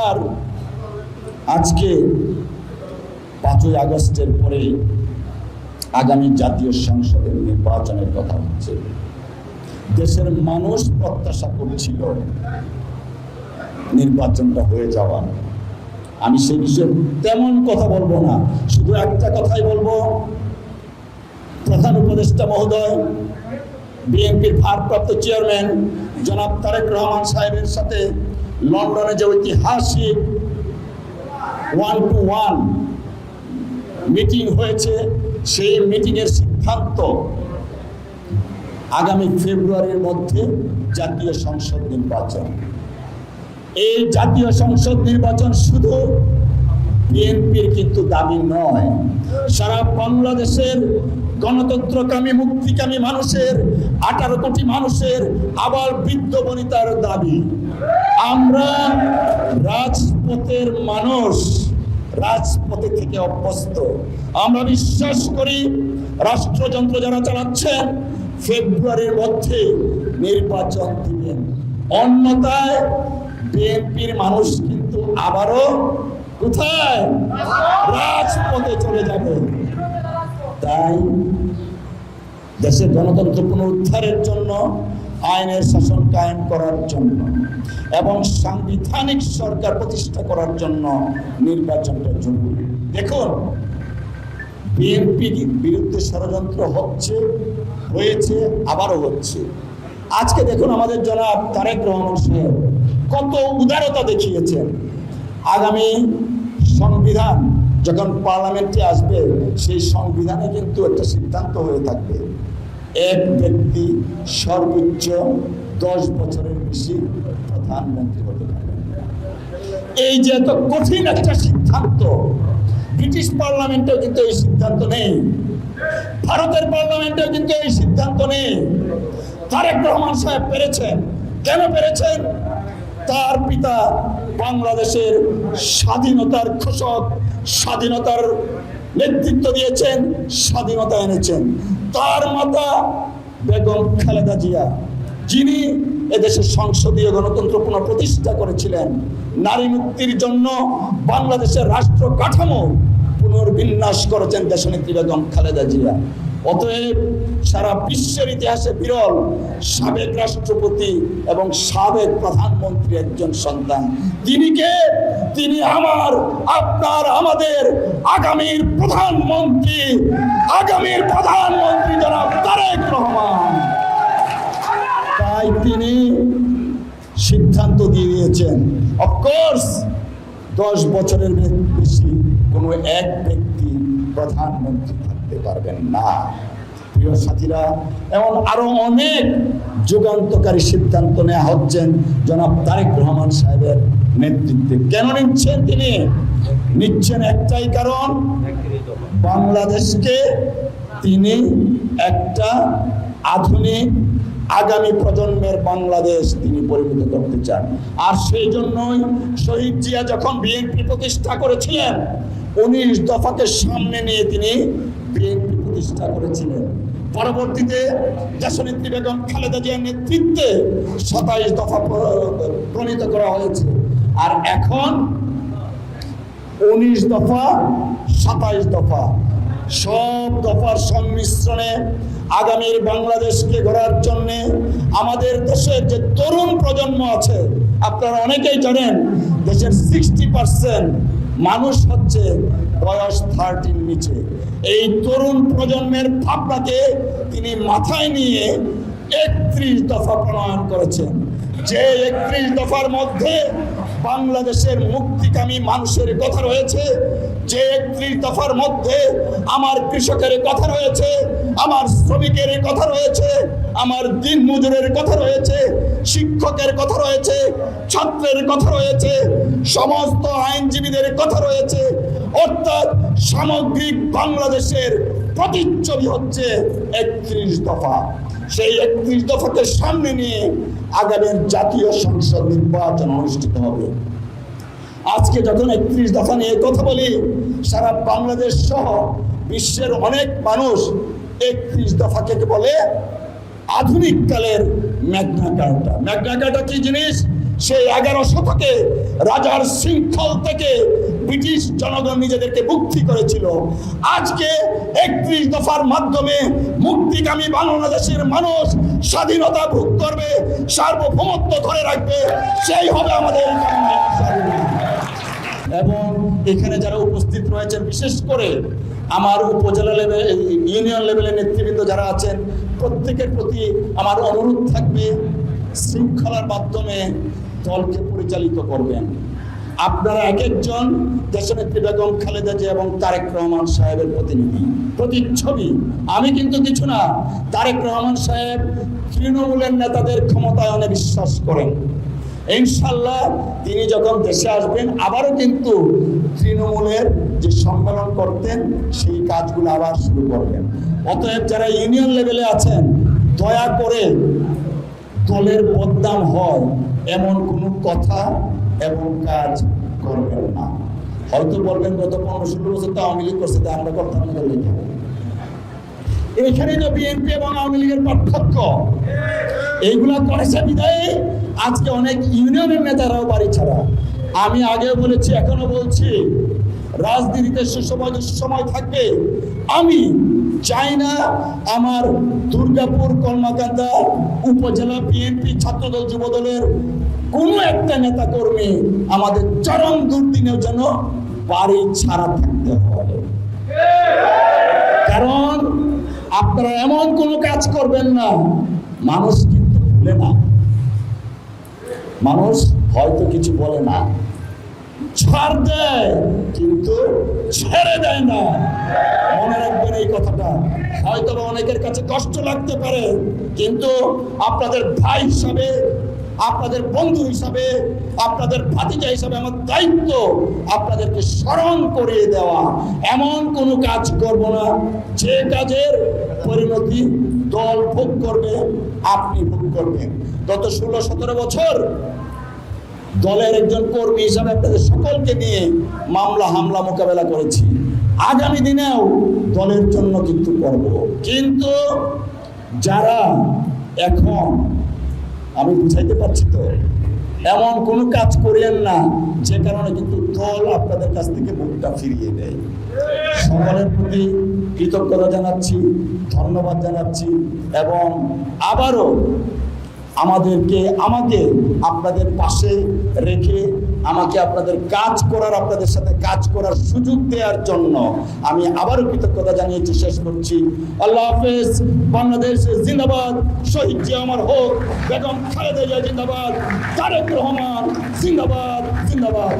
আবার আজকে 5ই আগস্টের পরে আগামী জাতীয় সংসদের নির্বাচনের কথা হচ্ছে। দেশের মানুষ প্রত্যাশা করছিল নির্বাচনটা হয়ে যাওয়া। আমি সে বিষয়ে তেমন কথা বলবো না, শুধু একটা কথাই বলবো। প্রধান উপদেষ্টা মহোদয়, বিএনপির ভারপ্রাপ্ত চেয়ারম্যান জনাব তারেক রহমান সাহেবের সাথে লন্ডনে যে ঐতিহাসিক 1-to-1 মিটিং হয়েছে, সেই মিটিংয়ের সিদ্ধান্ত আগামী ফেব্রুয়ারির মধ্যে জাতীয় সংসদ নির্বাচন। এই জাতীয় সংসদ নির্বাচন শুধু বিএনপির কিন্তু দাবি নয়, সারা বাংলাদেশের গণতন্ত্রকামী মুক্তিকামী মানুষের, 18 কোটি মানুষের, আবার বৃদ্ধ বনিতার দাবি। আমরা রাজপথের মানুষ, রাজপথে থেকে অভ্যস্ত। আমরা বিশ্বাস করি রাষ্ট্রযন্ত্র যারা চালাচ্ছেন ফেব্রুয়ারির মধ্যে নির্বাচন দিবেন, অন্যথায় বিএনপির মানুষ কিন্তু আবারও কোথায়? রাজপথে চলে যাবে। তাই দেশের গণতন্ত্র পুনরুদ্ধারের জন্য, আইনের শাসন কায়েম করার জন্য এবং সাংবিধানিক সরকার প্রতিষ্ঠা করার জন্য নির্বাচনটা জরুরি। দেখুন, বিএনপির বিরুদ্ধে ষড়যন্ত্র হয়েছে, আবারও হচ্ছে। আজকে দেখুন আমাদের জনাব তারেক রহমান সাহেব কত উদারতা দেখিয়েছেন। আগামী সংবিধান যখন পার্লামেন্টে আসবে, সেই সংবিধানে কিন্তু একটা সিদ্ধান্ত হয়ে থাকবে, এক ব্যক্তি সর্বোচ্চ 10 বছরের বেশি প্রধানমন্ত্রী হতে পারবে। এই যে এত কঠিন একটা সিদ্ধান্ত, ব্রিটিশ পার্লামেন্টেও কিন্তু এই সিদ্ধান্ত নেই, ভারতের পার্লামেন্টেও কিন্তু এই সিদ্ধান্ত নেই। তারেক রহমান সাহেব পেরেছেন। কেন পেরেছেন? তার পিতা বাংলাদেশের স্বাধীনতার ঘোষক, স্বাধীনতার নেতৃত্ব দিয়েছেন, স্বাধীনতা এনেছেন। তার মাতা বেগম খালেদা জিয়া, যিনি এদেশের সংসদীয় গণতন্ত্র পুনঃপ্রতিষ্ঠা করেছিলেন, নারী মুক্তির জন্য বাংলাদেশের রাষ্ট্র কাঠামো পুনর্বিন্যাস করেছেন দেশনেত্রী বেগম খালেদা জিয়া। অতএব সারা বিশ্বের ইতিহাসে বিরল সাবেক রাষ্ট্রপতি এবং সাবেক প্রধানমন্ত্রী একজন সন্তান। তিনি কে? তিনি আমার, আপনার, আমাদের আগামীর প্রধানমন্ত্রী জনাব তারেক রহমান। তাই তিনি সিদ্ধান্ত দিয়ে দিয়েছেন, অফকোর্স 10 বছরের বেশি কোনো এক ব্যক্তি প্রধানমন্ত্রী থাকতে পারবেন না। প্রিয় সাথীরা, এমন আরো অনেক যুগান্তকারী সিদ্ধান্ত নেওয়া হচ্ছেন জনাব তারেক রহমান সাহেবের নেতৃত্বে। কেন নিচ্ছেন তিনি? নিচ্ছেন একটাই কারণ, বাংলাদেশকে তিনি একটা আধুনিক আগামী প্রজন্মের বাংলাদেশ তিনি পরিণত করতে চান। আর সেই জন্যই শহীদ জিয়া যখন বিএনপি প্রতিষ্ঠা করেছিলেন, 19 দফাকে সামনে নিয়ে তিনি বিএনপি প্রতিষ্ঠা করেছিলেন। পরবর্তীতে দেশনেত্রী বেগম খালেদা জিয়ার নেতৃত্বে 27 দফা প্রণীত করা হয়েছে। আর এখন 19 দফা, 27 দফা, সব দফার সংমিশ্রণে আগামীর বাংলাদেশকে গড়ার জন্য আমাদের দেশের যে তরুণ প্রজন্ম আছে, আপনারা অনেকেই জানেন দেশের 60% মানুষ হচ্ছে বয়স 30 নিচে। এই তরুণ প্রজন্মের ভাবনাকে তিনি মাথায় নিয়ে 31 দফা প্রণয়ন করেছেন। যে 31 দফার মধ্যে বাংলাদেশের মুক্তিকামী মানুষের কথা রয়েছে, যে 31 দফার মধ্যে আমার কৃষকের কথা রয়েছে, আমার শ্রমিকের কথা রয়েছে, আমার দিন মজুরের কথা রয়েছে, শিক্ষকের কথা রয়েছে, ছাত্রের কথা রয়েছে, সমস্ত আইনজীবীদের কথা রয়েছে। অর্থাৎ সামগ্রিক বাংলাদেশের প্রতিচ্ছবি হচ্ছে 31 দফা। সেই 31 দফাকে সামনে নিয়ে আগামী জাতীয় সংসদ নির্বাচন অনুষ্ঠিত হবে। আজকে যখন 31 দফা নিয়ে কথা বলি, সারা বাংলাদেশ সহ বিশ্বের অনেক মানুষ 31 দফাকে বলে আধুনিক কালের ম্যাগনা কার্টা। ম্যাগনা কার্টা কি জিনিস? সেই 11 শতকে রাজার শৃঙ্খল থেকে ব্রিটিশ জনগণ নিজেদেরকে মুক্তি করেছিল। আজকে 31 দফার মাধ্যমে মুক্তিকামী বাংলাদেশের মানুষ স্বাধীনতা ভোগ করবে, সার্বভৌমত্ব ধরে রাখবে, সেই হবে আমাদের এবং এখানে যারা উপস্থিত রয়েছেন, বিশেষ করে আমার উপজেলা লেভেল, ইউনিয়ন লেভেলের নেতৃবৃন্দ যারা আছেন, প্রত্যেকের প্রতি আমার অনুরোধ থাকবে শৃঙ্খলার মাধ্যমে দলকে পরিচালিত করবেন। আপনারা এক একজন দেশনেত্রী বেগম খালেদা জিয়া এবং তারেক রহমান সাহেবের প্রতিনিধি, প্রতিচ্ছবি। আমি কিন্তু কিছু না, তারেক রহমান সাহেব তৃণমূলের নেতাদের ক্ষমতায়নে বিশ্বাস করেন। ইনশাল্লাহ তিনি যখন দেশে আসবেন আবারও কিন্তু তৃণমূলের যে সম্মেলন করতেন সেই কাজগুলো আবার শুরু করবেন। অতএব যারা ইউনিয়ন লেভেলে আছেন, দয়া করে দলের বদনাম হয় এমন কোনো কথা এবং কাজ করবেন না। হয়তো বলবেন গত 15-16 বছর তো আওয়ামী লীগ করছে, তা আমরা করতাম না। এখানে তো বিএনপি এবং আওয়ামী লীগের পার্থক্য। এইগুলা করেছে বিদায় আজকে অনেক ইউনিয়নের নেতারাও বাড়ি ছাড়া। আমি আগেও বলেছি, এখনো বলছি, রাজনীতিতে সুসময় থাকবে। আমি চাই না আমার দুর্গাপুর কলমাকান্দা উপজেলা বিএনপি ছাত্রদল যুবদলের কোনো একটা নেতা কর্মী আমাদের চরম দুর্দিনের জন্য বাড়ি ছাড়া থাকতে হয়। কারণ আপনারা এমন কোনো কাজ করবেন না, মানুষ কিন্তু ভুলে না, মানুষ হয়তো কিছু বলে না, ছাড় দেয় কিন্তু ছেড়ে দেয় না। মনে রাখবেন এই কথাটা। হয়তো অনেকের কাছে কষ্ট লাগতে পারে, কিন্তু আপনাদের ভাই হিসাবে, আপনাদের বন্ধু হিসাবে, আপনাদের ভাতিজা হিসাবে আমার দায়িত্ব আপনাদেরকে স্মরণ করিয়ে দেওয়া। এমন কোনো কাজ করব না যে কাজের পরিণতি দল ভোগ করবে, আপনি ভোগ করবেন। গত 16-17 বছর দলের একজন কর্মী হিসাবে আপনাদের সকলকে নিয়ে মামলা হামলা মোকাবেলা করেছি। আগামী দিনেও দলের জন্য কিন্তু করব। কিন্তু যারা এখন, আমি বুঝাইতে পারছি তো, এমন কোনো কাজ করিয়েন না যে কারণে কিন্তু দল আপনাদের কাছ থেকে মুখটা ফিরিয়ে দেয়। সকলের প্রতি কৃতজ্ঞতা জানাচ্ছি, ধন্যবাদ জানাচ্ছি এবং আবারও আমাকে আপনাদের পাশে রেখে আমাকে আপনাদের সাথে কাজ করার সুযোগ দেওয়ার জন্য আমি আবারও কৃতজ্ঞতা জানিয়েছি। শেষ করছি। আল্লাহ হাফেজ। বাংলাদেশ জিন্দাবাদ। শহীদ জিয়া অমর হোক। বেগম খালেদা জিয়া জিন্দাবাদ। তারেক রহমান জিন্দাবাদ, জিন্দাবাদ।